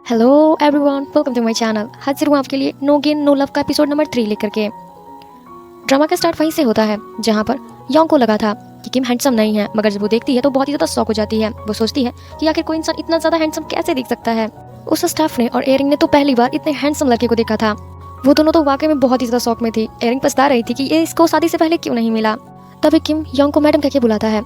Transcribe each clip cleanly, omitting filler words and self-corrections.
Hello everyone, welcome to my channel. हाजिर हूँ आपके लिए नो गेन नो लव का एपिसोड नंबर 3 लेकर के। ड्रामा का स्टार्ट वहीं से होता है जहाँ पर योंग को लगा था कि किम हैंडसम नहीं है, मगर जब वो देखती है तो बहुत ही ज़्यादा शॉक हो जाती है। वो सोचती है कि आखिर कोई इंसान इतना ज़्यादा हैंडसम कैसे दिख सकता है। उस स्टाफ ने और एरिंग ने तो पहली बार इतने हैंडसम लड़के को देखा था। वो दोनों तो वाकई में बहुत ही ज़्यादा शौक में थी। एरिंग पछता रही थी कि ये इसको शादी से पहले क्यों नहीं मिला। तभी किम योंग को मैडम कहके बुलाता है।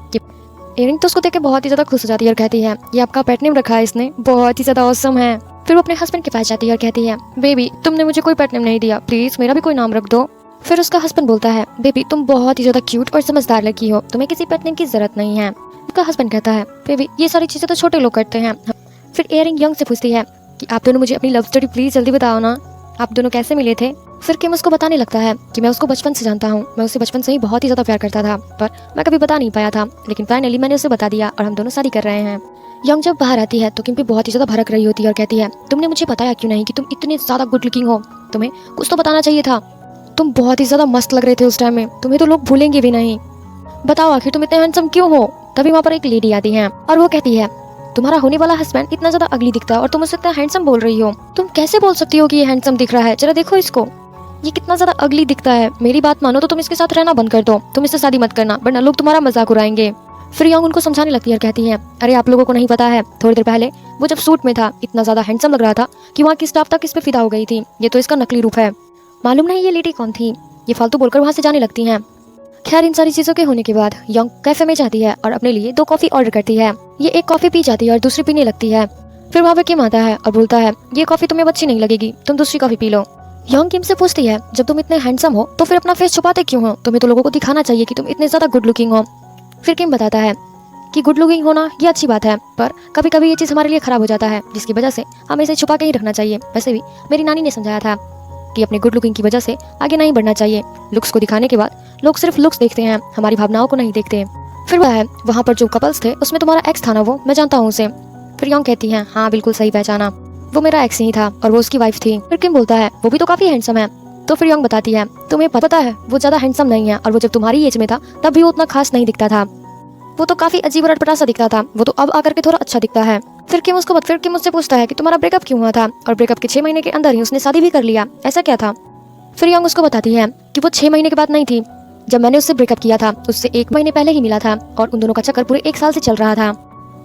एरिंग तो उसको देख के बहुत ही ज़्यादा खुश हो जाती है और कहती है ये आपका पेट नेम रखा है इसने, बहुत ही ज़्यादा ऑसम है। फिर वो अपने हस्बैंड के पास जाती है और कहती है बेबी तुमने मुझे कोई पेट नेम नहीं दिया, प्लीज मेरा भी कोई नाम रख दो। फिर उसका हस्बैंड बोलता है बेबी तुम बहुत ही ज्यादा क्यूट और समझदार लड़की हो, तुम्हें किसी पेट नेम की जरूरत नहीं है। उसका हस्बैंड कहता है बेबी ये सारी चीजें तो छोटे लोग करते हैं। फिर एरिंग यंग से पूछती है कि आप दोनों मुझे अपनी लव स्टोरी प्लीज जल्दी बताओ ना, आप दोनों कैसे मिले थे। फिर किम उसको बताने लगता है कि मैं उसको बचपन से जानता हूँ, मैं उसे बचपन से ही बहुत ही ज्यादा प्यार करता था, पर मैं कभी बता नहीं पाया था, लेकिन फाइनली मैंने उसे बता दिया और हम दोनों शादी कर रहे हैं। यंग जब बाहर आती है तो किम भी बहुत ही ज्यादा भड़क रही होती है और कहती है तुमने मुझे बताया क्यों नहीं कि तुम इतनी ज्यादा गुड लुकिंग हो, तुम्हें कुछ तो बताना चाहिए था, तुम बहुत ही ज्यादा मस्त लग रहे थे उस टाइम में, तुम्हें तो लोग भूलेंगे भी नहीं, बताओ आखिर तुम इतने हैंडसम क्यों हो। तभी वहाँ पर एक लेडी आती है और वो कहती है तुम्हारा होने वाला हस्बैंड इतना ज्यादा अगली दिखता है और तुम उससे इतना हैंडसम बोल रही हो, तुम कैसे बोल सकती हो कि ये हैंडसम दिख रहा है, जरा देखो इसको, ये कितना ज्यादा अगली दिखता है। मेरी बात मानो तो तुम इसके साथ रहना बंद कर दो, तुम इससे शादी मत करना वरना लोग तुम्हारा मजाक उड़ाएंगे। फिर योंग उनको समझाने लगती है और कहती है अरे आप लोगों को नहीं पता है, थोड़ी देर पहले वो जब सूट में था इतना ज्यादा हैंडसम लग रहा था कि वहाँ की स्टाफ तक इस पे फिदा हो गई थी, ये तो इसका नकली रूप है। मालूम नहीं ये लेडी कौन थी। ये फालतू बोलकर वहाँ से जाने लगती हैं। खैर इन सारी चीजों के होने के बाद योंग कैफे में जाती है और अपने लिए 2 कॉफी ऑर्डर करती है। ये एक कॉफी पी जाती है और दूसरी पीने लगती है। फिर वहाँ पे किम आता है और बोलता है ये कॉफी तुम्हें अच्छी नहीं लगेगी, तुम दूसरी coffee P low. Yong Kim से पूछती है जब तुम इतने हैंडसम हो तो फिर अपना फेस छुपाते क्यों हो, तुम्हें तो लोगों को दिखाना चाहिए कि तुम इतने ज्यादा गुड लुकिंग हो। फिर किम बताता है कि गुड लुकिंग होना ये अच्छी बात है, पर कभी कभी ये चीज हमारे लिए खराब हो जाता है, जिसकी वजह से हमें इसे छुपा के ही रखना चाहिए। वैसे भी मेरी नानी ने समझाया था कि अपने गुड लुकिंग की वजह से आगे नहीं बढ़ना चाहिए। लुक्स को दिखाने के बाद लोग सिर्फ लुक्स देखते हैं, हमारी भावनाओं को नहीं देखते। फिर वह है वहाँ पर जो कपल्स थे उसमें तुम्हारा एक्स था ना, वो मैं जानता हूँ उसे। फिर योंग कहती है हाँ बिल्कुल सही पहचाना, वो मेरा एक्स ही था और वो उसकी वाइफ थी। फिर किम बोलता है वो भी तो काफी हैंडसम है। तो फिर योंग बताती है तुम्हें पता है वो ज्यादा हैंडसम नहीं है और वो जब तुम्हारी एज में था तब भी वो उतना खास नहीं दिखता था, वो तो काफी अजीब और अटपटा सा दिखता था, वो तो अब आकर के थोड़ा अच्छा दिखता है। फिर किम मुझसे पूछता है कि तुम्हारा ब्रेकअप क्यों हुआ था, और ब्रेकअप के 6 महीने के अंदर ही उसने शादी भी कर लिया, ऐसा क्या था। फिर योंग उसको बताती है कि वो 6 महीने के बाद नहीं थी, जब मैंने उससे ब्रेकअप किया था उससे 1 महीने पहले ही मिला था और उन दोनों का चक्कर पूरे 1 साल से चल रहा था।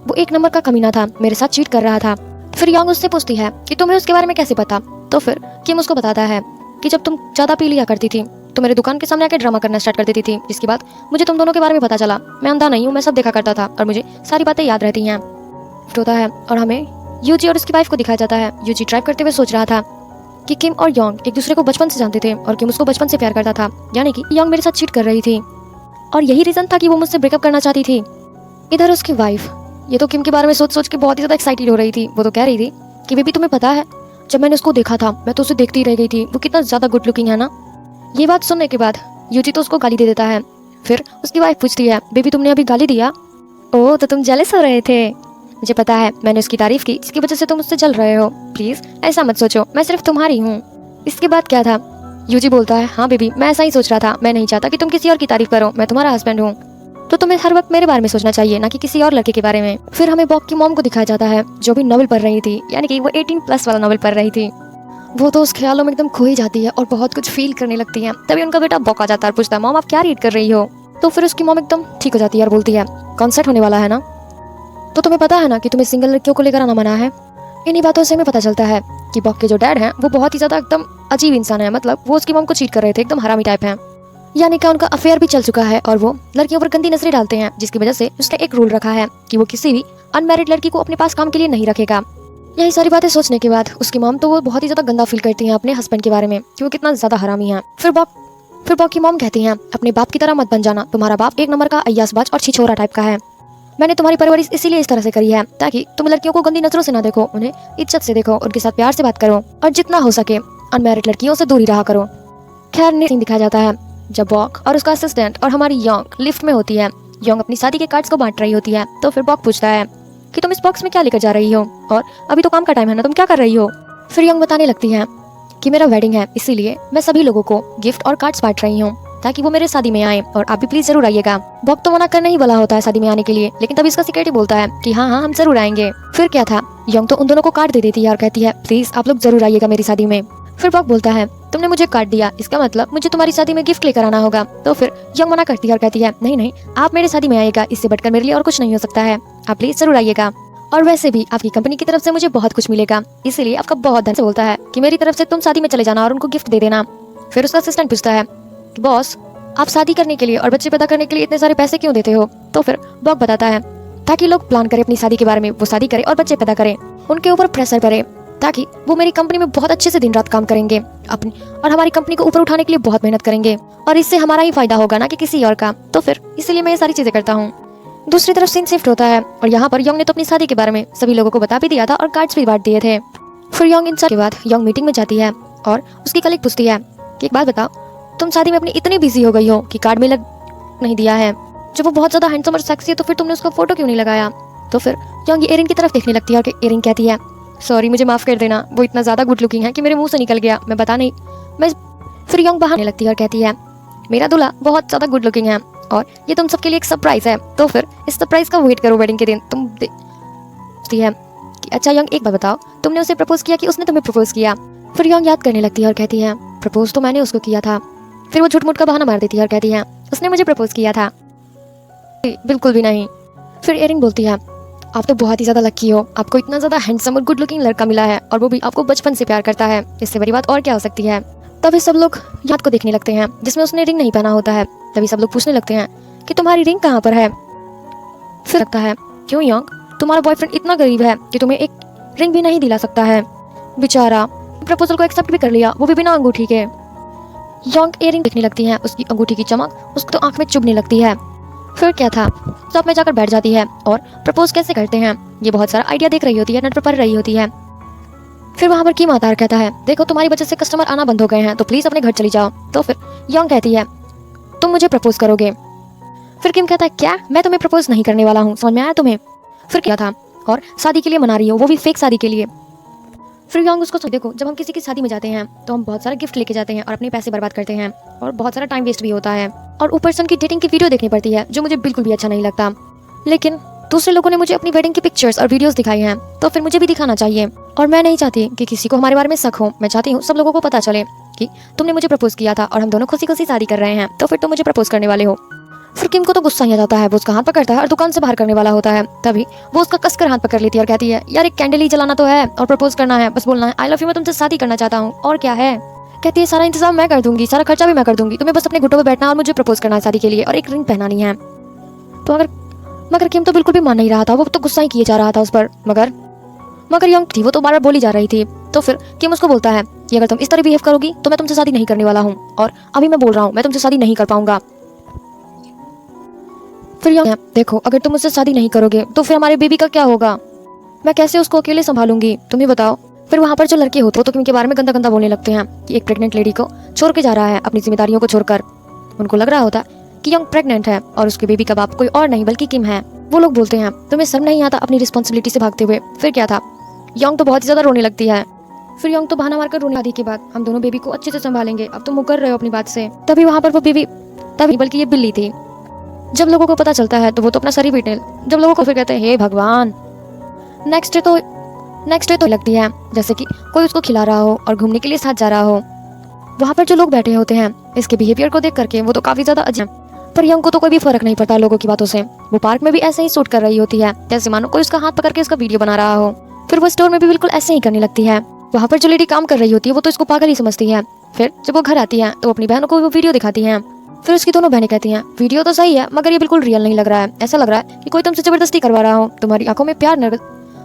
वो 1 नंबर का कमीना था, मेरे साथ चीट कर रहा था। फिर योंग उससे पूछती है कि तुम्हें उसके बारे में कैसे पता। तो फिर किम उसको बताता है कि जब तुम ज्यादा पी लिया करती थी तो मेरे दुकान के सामने आके ड्रामा करना स्टार्ट कर देती थी, जिसके बाद मुझे तुम दोनों के बारे में पता चला। मैं अंधा नहीं हूँ, मैं सब देखा करता था और मुझे सारी बातें याद रहती हैं। फिर होता है और हमें यूजी और उसकी वाइफ को दिखाया जाता है। यूजी ड्राइव करते हुए सोच रहा था कि किम और योंग एक दूसरे को बचपन से जानते थे और किम उसको बचपन से प्यार करता था, यानी कि योंग मेरे साथ चीट कर रही थी और यही रीजन था कि वो मुझसे ब्रेकअप करना चाहती थी। इधर उसकी वाइफ ये तो किम के बारे में सोच सोच के बहुत ही ज्यादा एक्साइटेड हो रही थी। वो तो कह रही थी कि बेबी तुम्हें पता है जब मैंने उसको देखा था मैं तो उसे देखती रह गई थी, वो कितना ज्यादा गुड लुकिंग है ना। ये बात सुनने के बाद यूजी तो उसको गाली दे देता है। फिर उसकी वाइफ पूछती है बेबी तुमने अभी गाली दिया, ओह तो तुम जेलस हो रहे थे, मुझे पता है मैंने उसकी तारीफ की जिसकी वजह से तुम उससे जल रहे हो, प्लीज ऐसा मत सोचो, मैं सिर्फ तुम्हारी हूँ। इसके बाद क्या था, यूजी बोलता है हाँ बेबी मैं ऐसा ही सोच रहा था, मैं नहीं चाहता कि तुम किसी और की तारीफ करो, मैं तुम्हारा हस्बैंड हूँ, तो तुम्हें हर वक्त मेरे बारे में सोचना चाहिए ना कि किसी और लड़के के बारे में। फिर हमें बॉक की मॉम को दिखाया जाता है जो भी नॉवेल पढ़ रही थी, यानी कि वो 18+ वाला नॉवेल पढ़ रही थी। वो तो उस ख्यालों में एकदम खोई जाती है और बहुत कुछ फील करने लगती है। तभी उनका बेटा बॉक आ जाता है और पूछता है मॉम आप क्या रीड कर रही हो। तो फिर उसकी मॉम एकदम ठीक हो जाती है और बोलती है कॉन्सर्ट होने वाला है ना, तो तुम्हें पता है ना कि तुम्हें सिंगल लड़कियों को लेकर आना मना है। इन्हीं बातों से हमें पता चलता है कि बॉक के जो डैड हैं वो बहुत ही ज्यादा एकदम अजीब इंसान है, मतलब वो उसकी मॉम को चीट कर रहे थे, एकदम हरामी टाइप हैं, यानी कि उनका अफेयर भी चल चुका है और वो लड़कियों पर गंदी नजरें डालते हैं, जिसकी वजह से उसने एक रूल रखा है कि वो किसी भी अनमैरिड लड़की को अपने पास काम के लिए नहीं रखेगा। यही सारी बातें सोचने के बाद उसकी मॉम तो वो बहुत ही ज्यादा गंदा फील करती हैं अपने हस्बैंड के बारे में कि वो कितना ज्यादा हरामी है। फिर बॉक की मॉम कहती हैं अपने बाप की तरह मत बन जाना, तुम्हारा बाप 1 नंबर का अय्यासबाज और छिछोरा टाइप का है, मैंने तुम्हारी परवरिश इसीलिए इस तरह से करी है ताकि तुम लड़कियों को गंदी नजरों से ना देखो, उन्हें इज्जत से देखो, उनके साथ प्यार से बात करो और जितना हो सके अनमैरिड लड़कियों से दूरी रहा करो। खैर सीन दिखाया जाता है जब बॉक और उसका असिस्टेंट और हमारी योंग लिफ्ट में होती है। योंग अपनी शादी के कार्ड्स को बांट रही होती है। तो फिर बॉक पूछता है कि तुम इस बॉक्स में क्या लेकर जा रही हो, और अभी तो काम का टाइम है ना, तुम क्या कर रही हो। फिर योंग बताने लगती है कि मेरा वेडिंग है इसीलिए मैं सभी लोगों को गिफ्ट और कार्ड्स बांट रही हूँ। ताकि वो मेरे शादी में आए और आप भी प्लीज जरूर आइएगा। बॉब तो मना करना ही वाला होता है शादी में आने के लिए, लेकिन तभी इसका सिक्योरिटी बोलता है कि हाँ हाँ हम जरूर आएंगे। फिर क्या था, यंग तो उन दोनों को कार्ड दे देती है और कहती है प्लीज आप लोग जरूर आइएगा मेरी शादी में। फिर बॉब बोलता है तुमने मुझे कार्ड दिया, इसका मतलब मुझे तुम्हारी शादी में गिफ्ट लेकर आना होगा। तो फिर यंग मना करती है और कहती है नहीं नहीं, आप मेरे शादी में आइएगा, इससे बढ़कर मेरे लिए और कुछ नहीं हो सकता है, आप प्लीज जरूर आइएगा। और वैसे भी आपकी कंपनी की तरफ से मुझे बहुत कुछ मिलेगा, इसीलिए आपका बहुत धन से बोलता है कि मेरी तरफ से तुम शादी में चले जाना और उनको गिफ्ट दे देना। फिर उसका असिस्टेंट पूछता है कि बॉस आप शादी करने के लिए और बच्चे पैदा करने के लिए इतने सारे पैसे क्यों देते हो? तो फिर बॉब बताता है ताकि लोग प्लान करें अपनी शादी के बारे में, वो शादी करें और बच्चे पैदा करें, उनके ऊपर प्रेशर पड़े, ताकि वो मेरी कंपनी में बहुत अच्छे से दिन रात काम करेंगे अपनी, और हमारी कंपनी को ऊपर उठाने के लिए बहुत मेहनत करेंगे, और इससे हमारा ही फायदा होगा ना कि किसी और का। तो फिर इसलिए मैं ये सारी चीजें करता हूँ। दूसरी तरफ सीन शिफ्ट होता है और यहाँ पर यंग ने तो अपनी शादी के बारे में सभी लोगों को बता भी दिया था और कार्ड्स भी बांट दिए थे। फिर यंग इन सब के बाद यंग मीटिंग में जाती है और उसकी कलीग पूछती है कि एक बात बताओ, तुम शादी में अपनी इतनी बिजी हो गई हो कि कार्ड में लग नहीं दिया है, जब वो बहुत ज्यादा हैंडसम और सेक्सी है तो फिर तुमने उसका फोटो क्यों नहीं लगाया? तो फिर यंग एरिन की तरफ देखने लगती है और एरिन कहती है सॉरी मुझे माफ कर देना, वो इतना ज्यादा गुड लुकिंग है कि मेरे मुंह से निकल गया, मैं बता नहीं मैं। फिर यंग बहाने लगती है और कहती है मेरा दूल्हा बहुत ज्यादा गुड लुकिंग है और ये तुम सबके लिए एक सरप्राइज है, तो फिर इस सरप्राइज का वेट करो वेडिंग के दिन। तुम है कि अच्छा यंग एक बात बताओ, तुमने उसे प्रपोज किया कि उसने तुम्हें प्रपोज किया? फिर यंग याद करने लगती है और कहती है प्रपोज तो मैंने उसको किया था। फिर वो झूठ मूठ का बहाना मार देती है और कहती है उसने मुझे प्रपोज किया था। बिल्कुल भी नहीं। फिर एरिन बोलती है आप तो बहुत ही ज्यादा लकी हो, आपको इतना ज्यादा हैंडसम और गुड लुकिंग लड़का मिला है और वो भी आपको बचपन से प्यार करता है, इससे बड़ी बात और क्या हो सकती है। तभी सब लोग याद को देखने लगते हैं जिसमें उसने रिंग नहीं पहना होता है। तभी सब लोग पूछने लगते हैं कि तुम्हारी रिंग कहाँ पर है? फिर लगता है क्यों यंग, तुम्हारा बॉयफ्रेंड इतना गरीब है कि तुम्हें एक रिंग भी नहीं दिला सकता है, बेचारा प्रपोजल को एक्सेप्ट भी कर लिया, वो भी बिना अंगूठी के। यंग एयरिंग देखने लगती है, उसकी अंगूठी की चमक उसको तो आंख में चुभने लगती है। फिर क्या था, शॉप में जाकर बैठ जाती है और प्रपोज कैसे करते हैं ये बहुत सारा आइडिया देख रही होती है, नेट पर पढ़ रही होती है। फिर वहां पर किम आता है, कहता है देखो तुम्हारी वजह से कस्टमर आना बंद हो गए हैं, तो प्लीज अपने घर चली जाओ। तो फिर यंग कहती है तुम मुझे प्रपोज करोगे? फिर किम कहता है क्या, मैं तुम्हें प्रपोज नहीं करने वाला हूँ, समझ में आया तुम्हें? फिर क्या था, और शादी के लिए मना रही हो, वो भी फेक शादी के लिए। फिर यंग उसको देखो जब हम किसी की शादी में जाते हैं तो हम बहुत सारा गिफ्ट लेके जाते हैं और अपने पैसे बर्बाद करते हैं और बहुत सारा टाइम वेस्ट भी होता है, और ऊपर से उनकी डेटिंग की वीडियो देखनी पड़ती है जो मुझे बिल्कुल भी अच्छा नहीं लगता। लेकिन दूसरे लोगों ने मुझे अपनी वेडिंग की पिक्चर्स और वीडियोस दिखाई हैं, तो फिर मुझे भी दिखाना चाहिए। और मैं नहीं चाहती कि किसी को हमारे बारे में शक हो, मैं चाहती हूँ सब लोगों को पता चले कि तुमने मुझे प्रपोज किया था और हम दोनों खुशी खुशी शादी कर रहे हैं, तो फिर तुम मुझे प्रपोज करने वाले हो। फिर किम को तो गुस्सा आ जाता है, वो उसका हाथ पकड़ता है और दुकान से बाहर करने वाला होता है। तभी वो उसका कसकर हाथ पकड़ लेती है और कहती है यार एक कैंडल ही जलाना तो है और प्रपोज करना है, बस बोलना है आई लव यू, मैं तुमसे शादी करना चाहता हूँ, और क्या है। कहती है सारा इंतजाम मैं कर दूंगी, सारा खर्चा भी मैं कर दूंगी, तुम्हें बस अपने घुटनों पे बैठना और मुझे प्रपोज करना है शादी के लिए और एक रिंग पहनानी है। तो मगर किम तो बिल्कुल भी मान नहीं रहा था, वो तो गुस्सा ही किए जा रहा था उस पर। मगर यंग थी, वो तो बार बार बोली जा रही थी। तो फिर किम उसको बोलता है कि अगर तुम इस तरह बिहेव करोगी तो मैं तुमसे शादी नहीं करने वाला हूँ, और अभी मैं बोल रहा हूँ मैं तुमसे शादी नहीं कर पाऊंगा। फिर यंग देखो अगर तुम मुझसे शादी नहीं करोगे तो फिर हमारे बेबी का क्या होगा, मैं कैसे उसको अकेले संभालूंगी, तुम ही बताओ। फिर वहाँ पर जो लड़के होते हैं तो किम के बारे में गंदा गंदा बोलने लगते हैं कि एक प्रेग्नेंट लेडी को छोड़ के जा रहा है अपनी जिम्मेदारियों को छोड़कर। उनको लग रहा होता है कि यंग प्रेग्नेंट है और उसके बेबी का बाप कोई और नहीं बल्कि किम है। वो लोग बोलते हैं तुम्हें शर्म नहीं आता अपनी रिस्पॉन्सिबिलिटी से भागते हुए? फिर क्या था, यंग तो बहुत ही ज्यादा रोने लगती है। फिर यंग तो बहाना मारकर रोने, शादी के बाद हम दोनों बेबी को अच्छे से संभालेंगे, अब तुम मुकर रहे हो अपनी बात से। तभी वहाँ पर वो बेबी, तभी बल्कि ये बिल्ली थी। जब लोगों को पता चलता है तो वो तो अपना सर ही पीटने, जब लोगों को फिर कहते हैं हे भगवान। नेक्स्ट डे तो लगती है जैसे कि कोई उसको खिला रहा हो और घूमने के लिए साथ जा रहा हो। वहाँ पर जो लोग बैठे होते हैं इसके बिहेवियर को देख करके वो तो काफी ज्यादा अजीब, पर यंग को तो कोई भी फर्क नहीं पड़ता लोगों की बातों से। वो पार्क में भी ऐसे ही शूट कर रही होती है जैसे मानो कोई उसका हाथ पकड़ के उसका वीडियो बना रहा हो। फिर वो स्टोर में भी बिल्कुल ऐसे ही करने लगती है। वहाँ पर जो लेडी काम कर रही होती है वो तो इसको पागल ही समझती है। फिर जब वो घर आती है तो अपनी बहनों को वो वीडियो दिखाती है। फिर उसकी दोनों बहनें कहती हैं वीडियो तो सही है मगर ये बिल्कुल रियल नहीं लग रहा है, ऐसा लग रहा है कि कोई तुमसे जबरदस्ती करवा रहा हो, तुम्हारी आंखों में प्यार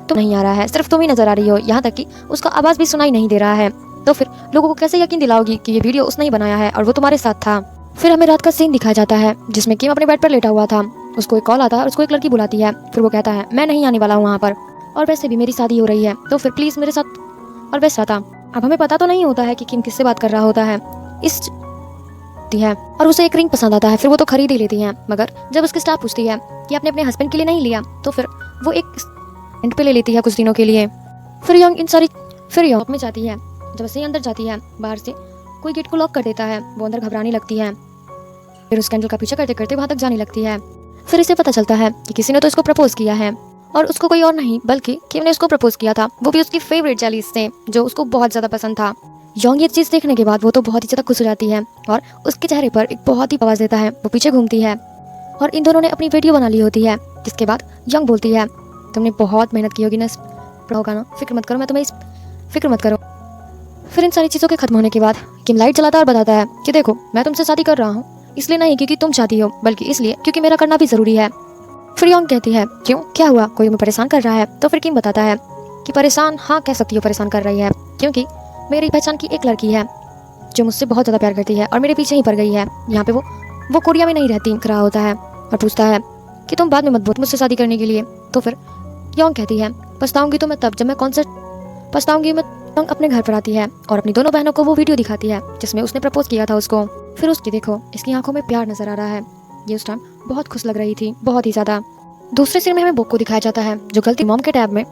तो नहीं आ रहा है, सिर्फ तुम ही नजर आ रही हो, यहाँ तक कि उसका आवाज भी सुनाई नहीं दे रहा है। तो फिर लोगों को कैसे यकीन दिलाओगी कि ये वीडियो उसने ही बनाया है और वो तुम्हारे साथ था। फिर हमें रात का सीन दिखाया जाता है जिसमें किम अपने बेड पर लेटा हुआ था, उसको एक कॉल आता है और उसको एक लड़की बुलाती है। फिर वो कहता है मैं नहीं आने वाला हूँ वहाँ पर, और वैसे भी मेरी शादी हो रही है तो फिर प्लीज मेरे साथ। और वैसा था, अब हमें पता तो नहीं होता है कि किम किससे बात कर रहा होता है इस है, और उसे एक रिंग पसंद आता है। फिर वो तो खरीद ही लेती है, मगर जब उसकी स्टाफ पूछती है कि आपने अपने हस्बैंड के लिए नहीं लिया तो फिर वो एक रेंट पे ले लेती है कुछ दिनों के लिए। फिर यंग में जाती है, जब से अंदर जाती है बाहर से कोई गेट को लॉक कर देता है, वो अंदर घबराने लगती है। फिर उस कैंडल का पीछा करते करते वहाँ तक जाने लगती है। फिर इसे पता चलता है कि किसी ने तो इसको प्रपोज किया है, और उसको कोई और नहीं बल्कि किम ने उसको प्रपोज किया था, वो भी उसकी फेवरेट जेलीज से जो उसको बहुत ज़्यादा पसंद था। योंग ये चीज़ देखने के बाद वो तो बहुत ही ज़्यादा खुश हो जाती है और उसके चेहरे पर एक बहुत ही आवाज़ देता है। वो पीछे घूमती है और इन दोनों ने अपनी वीडियो बना ली होती है, जिसके बाद योंग बोलती है तुमने बहुत मेहनत की होगी ना, होगा ना, फिक्र मत करो, मैं तुम्हें फिक्र मत करो। फिर इन सारी चीज़ों के खत्म होने के बाद किम लाइट जलाता है और बताता है कि देखो मैं तुमसे शादी कर रहा हूँ, इसलिए नहीं क्योंकि तुम चाहती हो बल्कि इसलिए क्योंकि मेरा करना भी ज़रूरी है। फिर योंग कहती है क्यों, क्या हुआ, कोई हमें परेशान कर रहा है? तो फिर किम बताता है कि परेशान, हाँ कह सकती हो परेशान कर रही है, क्योंकि मेरी पहचान की एक लड़की है जो मुझसे बहुत ज़्यादा प्यार करती है और मेरे पीछे ही पड़ गई है। यहाँ पे वो कोरिया में नहीं रहती, खड़ा होता है और पूछता है कि तुम बाद में मत बोल मुझसे शादी करने के लिए। तो फिर योंग कहती है पछताऊंगी तो मैं तब जब मैं पछताऊंगी मैं। योंग अपने घर पर आती है और अपनी दोनों बहनों को वो वीडियो दिखाती है जिसमें उसने प्रपोज किया था उसको। फिर उसकी देखो इसकी आंखों में प्यार नजर आ रहा है, ये उस टाइम बहुत खुश लग रही थी, बहुत ही ज़्यादा। दूसरे सीन में हमें बुक को दिखाया जाता है जो गलती मॉम के टैब में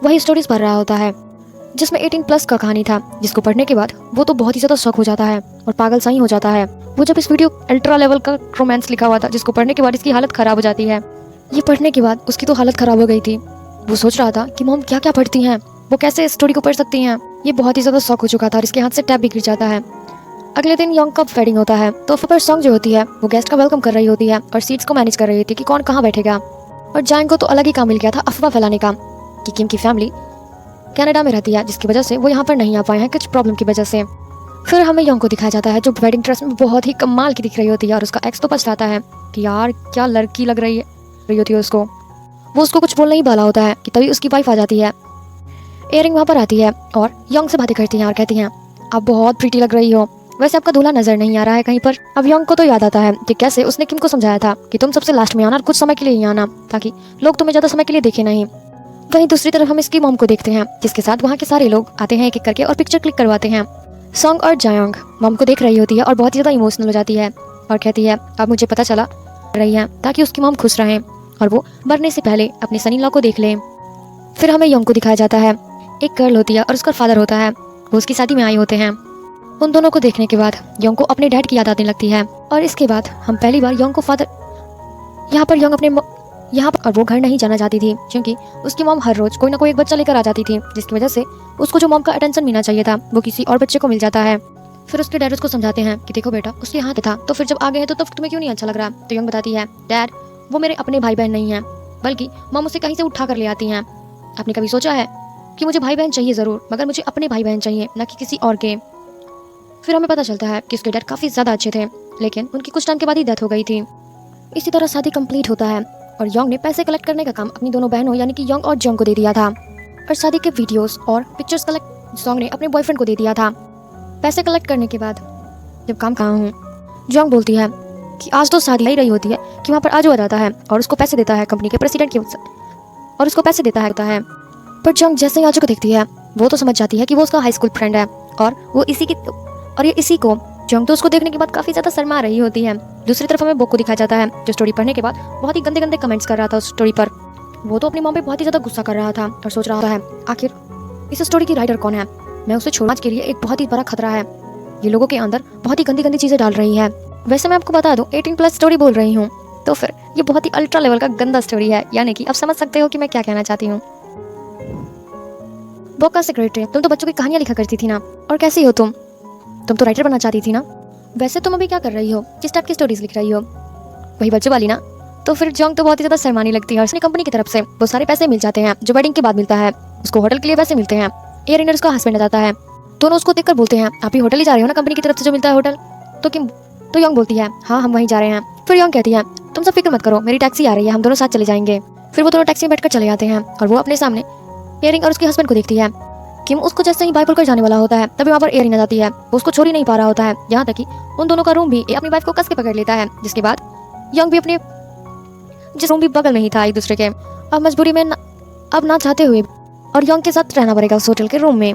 वही स्टोरीज पढ़ रहा होता है जिसमें 18+ का कहानी था, जिसको पढ़ने के बाद वो तो बहुत ही ज़्यादा शॉक हो जाता है और पागल सा ही हो जाता है। वो जब इस वीडियो अल्ट्रा लेवल का रोमांस लिखा हुआ था जिसको पढ़ने के बाद इसकी हालत ख़राब हो जाती है। ये पढ़ने के बाद उसकी तो हालत ख़राब हो गई थी, वो सोच रहा था कि मॉम क्या क्या पढ़ती हैं, वो कैसे इस स्टोरी को पढ़ सकती हैं। ये बहुत ही ज़्यादा शॉक हो चुका था और इसके हाथ से टैब भी गिर जाता है। अगले दिन योंग का वेडिंग होता है तो फिर सॉन्ग जो होती है वो गेस्ट का वेलकम कर रही होती है और सीट्स को मैनेज कर रही थी कि कौन कहाँ बैठेगा। और जांग को तो अलग ही काम मिल गया था अफवाह फैलाने का कि किम की फैमिली कनाडा में रहती है, जिसकी वजह से वो यहाँ पर नहीं आ पाए हैं कुछ प्रॉब्लम की वजह से। फिर हमें योंग को दिखाया जाता है जो वेडिंग ड्रेस में बहुत ही कमाल की दिख रही होती है और उसका एक्स तो पछताता है कि यार क्या लड़की लग रही होती है उसको। वो उसको कुछ बोलने ही वाला होता है कि तभी उसकी वाइफ आ जाती है। एयरिंग वहाँ पर आती है और योंग से बातें करती हैं और कहती हैं आप बहुत प्रीटी लग रही हो, वैसे आपका दूल्हा नजर नहीं आ रहा है कहीं पर। अब योंग को तो याद आता है कि कैसे उसने किम को समझाया था कि तुम सबसे लास्ट में आना और कुछ समय के लिए ही आना ताकि लोग तुम्हें ज़्यादा समय के लिए देखे नहीं। वहीं दूसरी तरफ हम इसकी मॉम को देखते हैं जिसके साथ वहाँ के सारे लोग आते हैं एक एक करके और पिक्चर क्लिक करवाते हैं। सॉन्ग और जायोंग मॉम को देख रही होती है और बहुत ही ज़्यादा इमोशनल हो जाती है और कहती है अब मुझे पता चला रही है ताकि उसकी मॉम खुश रहें और वो मरने से पहले अपने सनी लॉ को देख लें। फिर हमें योंग को दिखाया जाता है, एक गर्ल होती है और उसका फादर होता है, वो उसकी शादी में आए होते हैं। उन दोनों को देखने के बाद योंग को अपने डैड की याद आने लगती है और इसके बाद हम पहली बार योंग को फादर यहाँ पर योंग अपने यहाँ पर और वो घर नहीं जाना चाहती थी क्योंकि उसकी मॉम हर रोज कोई ना कोई एक बच्चा लेकर आ जाती थी जिसकी वजह से उसको जो मॉम का अटेंशन मिलना चाहिए था वो किसी और बच्चे को मिल जाता है। फिर उसके डैड उसको समझाते हैं कि देखो बेटा उसके हाथ था तो फिर जब आ गए हैं तो तुम्हें क्यों नहीं अच्छा लग रहा। तो योंग बताती है डैड वो मेरे अपने भाई बहन नहीं है बल्कि मॉम उसे कहीं से उठा कर ले आती हैं। आपने कभी सोचा है कि मुझे भाई बहन चाहिए ज़रूर मगर मुझे अपने भाई बहन चाहिए न कि किसी और के। फिर हमें पता चलता है कि उसके डैड काफ़ी ज़्यादा अच्छे थे लेकिन उनकी कुछ टाइम के बाद ही डेथ हो गई थी। इसी तरह शादी कंप्लीट होता है और योंग ने पैसे कलेक्ट करने का काम अपनी दोनों बहनों यानी कि योंग और जोंग को दे दिया था और शादी के वीडियोस और पिक्चर्स कलेक्ट जोंग ने अपने बॉयफ्रेंड को दे दिया था। पैसे कलेक्ट करने के बाद जब काम कहाँ हूँ जोंग बोलती है कि आज तो शादी ही रही होती है कि वहाँ पर आजू आ जाता है और उसको पैसे देता है कंपनी के प्रेसिडेंट की और उसको पैसे देता है। पर जोंग जैसे ही आजू को देखती है वो तो समझ जाती है कि वो उसका हाई स्कूल फ्रेंड है और वो इसी को जोंग तो उसको देखने के बाद काफ़ी ज़्यादा शर्मा रही होती है। दूसरी तरफ हमें बुक को दिखाया जाता है जो स्टोरी पढ़ने के बाद बहुत ही गंदे गंदे कमेंट्स कर रहा था उस स्टोरी पर। वो तो अपनी मॉम पे बहुत ही ज़्यादा गुस्सा कर रहा था और सोच रहा है आखिर इस स्टोरी की राइटर कौन है, मैं उसे छोड़ने के लिए एक बहुत ही बड़ा खतरा है, ये लोगों के अंदर बहुत ही गंदी गंदी चीज़ें डाल रही है। वैसे मैं आपको बता दूँ 18+ स्टोरी बोल रही हूँ तो फिर ये बहुत ही अल्ट्रा लेवल का गंदा स्टोरी है, यानी कि आप समझ सकते हो कि मैं क्या कहना चाहती हूँ। बुक का सेक्रेटरी तुम तो बच्चों की कहानियाँ लिखा करती थी ना, और कैसी हो तुम तो राइटर बनना चाहती थी ना, वैसे तुम अभी क्या कर रही हो, किस टाइप की स्टोरीज लिख रही हो, वही बच्चों वाली ना। तो फिर जोंग तो बहुत ही ज़्यादा शर्माने लगती है और उसने कंपनी की तरफ से वो सारे पैसे मिल जाते हैं जो वेडिंग के बाद मिलता है, उसको होटल के लिए पैसे मिलते हैं। एयर इंडिया उसका हस्बैंड आता है, दोनों उसको देखकर बोलते हैं आप ही होटल ही जा रहे हो ना कंपनी की तरफ से जो मिलता है होटल। तो योंग बोलती है हाँ हम वहीं जा रहे हैं। फिर योंग कहती है तुम सब फिक्र मत करो मेरी टैक्सी आ रही है हम दोनों साथ चले जाएंगे। फिर वो दोनों टैक्सी में बैठकर चले जाते हैं और वो अपने सामने एयरिंग और उसके हस्बैंड को देखती है। किम उसको जैसे ही बाइक पर जाने वाला होता है तभी वहाँ पर एयरिंग आ जाती है, वो उसको छोड़ ही नहीं पा रहा होता है, यहाँ तक कि उन दोनों का रूम भी अपनी वाइफ को कस के पकड़ लेता है। जिसके बाद योंग भी अपने जिस रूम भी बगल में ही था एक दूसरे के, अब मजबूरी में अब ना चाहते हुए और योंग के साथ रहना पड़ेगा उस होटल के रूम में,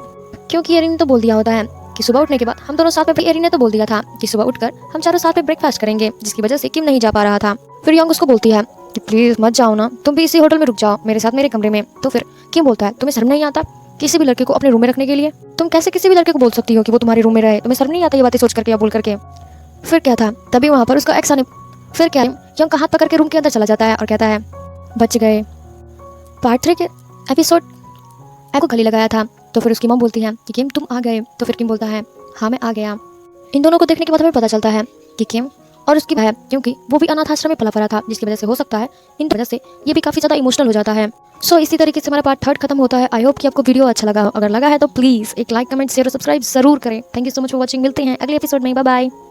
क्योंकि एयरिंग ने तो बोल दिया होता है कि सुबह उठने के बाद हम दोनों साथ में, एयरिंग ने तो बोल दिया था कि सुबह उठकर हम चारों साथ में ब्रेकफास्ट करेंगे, जिसकी वजह से किम नहीं जा पा रहा था। फिर योंग उसको बोलती है कि प्लीज मत जाओ ना, तुम भी इसी होटल में रुक जाओ मेरे साथ मेरे कमरे में। तो फिर किम बोलता है तुम्हें शर्म नहीं आता किसी भी लड़के को अपने रूम में रखने के लिए, तुम कैसे किसी भी लड़के को बोल सकती हो कि वो तुम्हारे रूम में रहे, तुम्हें शर्म नहीं आता ये बातें सोच करके या बोल करके। फिर क्या था, तभी वहाँ पर उसका एक्स आने, फिर क्या, यंग का हाथ पकड़ के रूम के अंदर चला जाता है और कहता है बच गए। पार्ट 3 के एपिसोड को गले लगाया था, तो फिर उसकी मॉम बोलती है कि किम तुम आ गए, तो फिर किम बोलता है हाँ मैं आ गया। इन दोनों को देखने के बाद हमें पता चलता है कि किम और उसकी है, क्योंकि वो भी अनाथ आश्रम में पला पड़ा था, जिसकी वजह से हो सकता है इन वजह से ये भी काफ़ी ज़्यादा इमोशनल हो जाता है। सो इसी तरीके से हमारा पार्ट 3 खत्म होता है। आई होप कि आपको वीडियो अच्छा लगा हो, अगर लगा है तो प्लीज़ एक लाइक कमेंट शेयर और सब्सक्राइब जरूर करें। Thank you so much for watching. मिलते हैं अगले एपिसोड में, बाय बाय।